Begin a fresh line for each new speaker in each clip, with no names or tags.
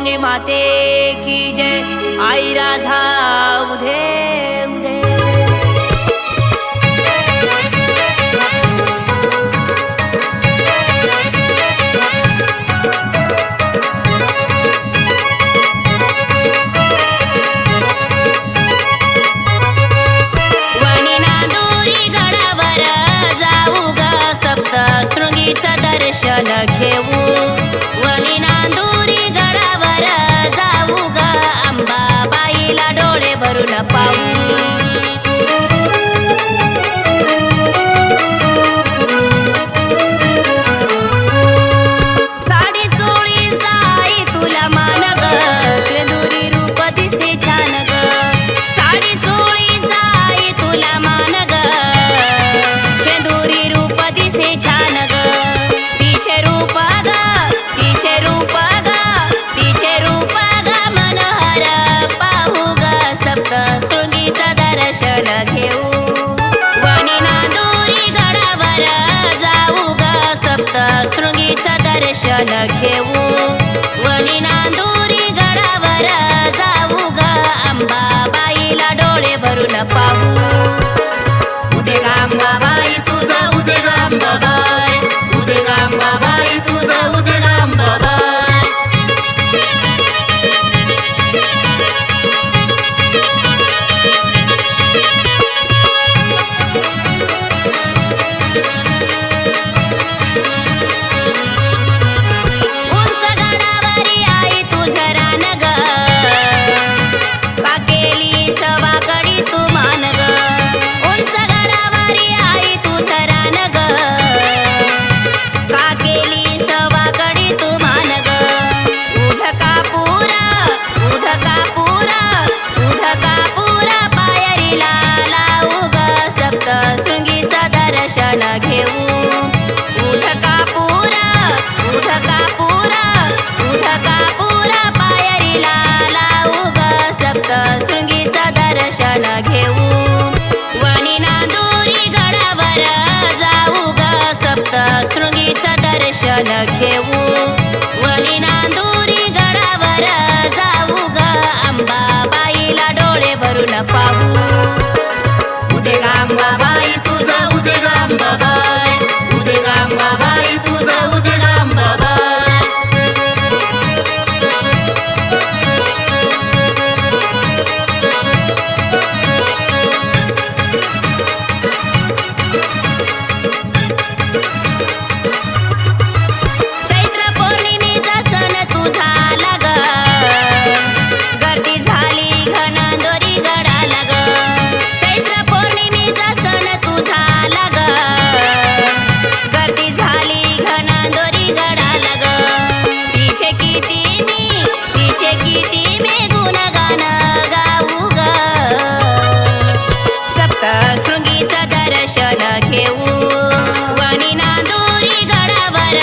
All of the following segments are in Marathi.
गंगे माते की जय। आई राधा उधे उधे।
दर्शन घेऊ वनी नांदुरी गडावर जाऊ ग अंबाबाईला डोळे भरून पाहू। साडी चोळी जाई तुला मान ग शेंदुरी रूप दिसे छान ग। साडी चोळी जाई तुला मान ग शेंदुरी रूप दिसे छान ग। तिचे रूप ग मनोहर पाहू ग सप्तशृंगीचं दर्शन घेऊ वनी नांदुरी गडावर जाऊ ग सप्तशृंगीचं दर्शन घेऊ वनी नांदुरी गडावर जाऊ ग अंबाबाईला डोळे भरून पाहू। उदे ग अंबाबाई तुझा उदे ग अंबाबाई उदे ग अंबाबाई तुझा उदे ग अंबाबाई। उंच गडावरी आई तुझं रान ग पाकेली सवाकडी तू मान ग। उंच गडावरी आई तुझं रान ग काकेली सवाकडी तू मान ग। उध कापूर पायरीला लावू ग सप्तशृंगीचं दर्शन घेऊ। उध कापूर पायरीला लावू ग सप्तशृंगीचं दर्शन घेऊ वनी नांदुरी गडावर जाऊ ग सप्तशृंगीचं दर्शन घेऊ वनी नांदुरी गडावर जाऊ ग अंबाबाईला डोळे भरून पाहू। उदे ग अंबाबाई तुझा उदे ग अंबाबाई उदे ग अंबाबाई तुझा उदे ग अंबाबाई। चैत्र पौर्णिमेचा सण तुझा लाग गर्दी झाली घनांदोरी गडाला ग। चैत्र पौर्णिमेचा सण तुझा लाग गर्दी झाली घनांदोरी गडाला ग। तिचे किती मी गुणगान गाऊ ग सप्तशृंगीचं दर्शन घेऊ वनी नांदुरी गडावर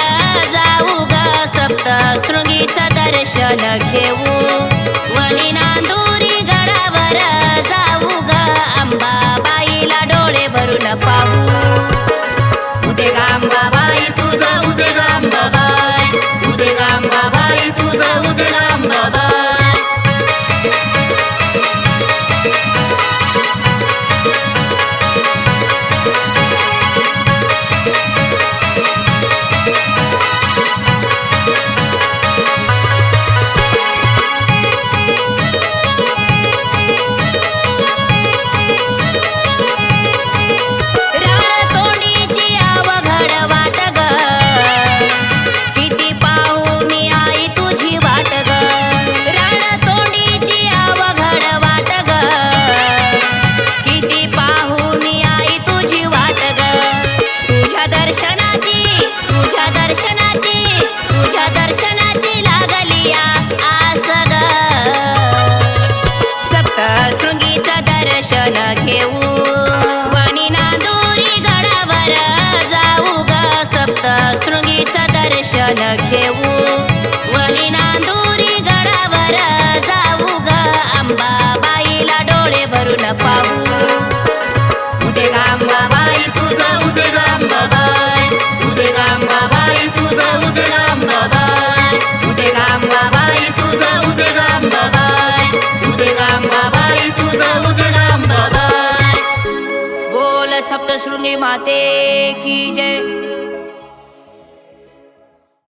जाऊ ग सप्तशृंगीचं दर्शन घेऊ वनी नांदुरी गडावर जाऊ ग अंबाबाईला डोळे भरून पाहू। उदे ग अंबाबाई तुझा उदे ग अंबाबाई उदे ग अंबाबाई तुझा उदे ग अंबाबाई। रणतोंडीची अवघड वाट ग किती पाहू मी आई तुझी वाट ग। रणतोंडीची अवघड वाट ग किती पाहू मी आई तुझी वाट ग। तुझ्या दर्शनाची लागली आस ग सप्तशृंगीचं दर्शन घेऊ वनी नांदुरी गडावर जाऊ ग सप्तशृंगीचं दर्शन घेऊ वनी नांदुरी गडावर जाऊ ग अंबाबाईला डोळे भरून पाहू।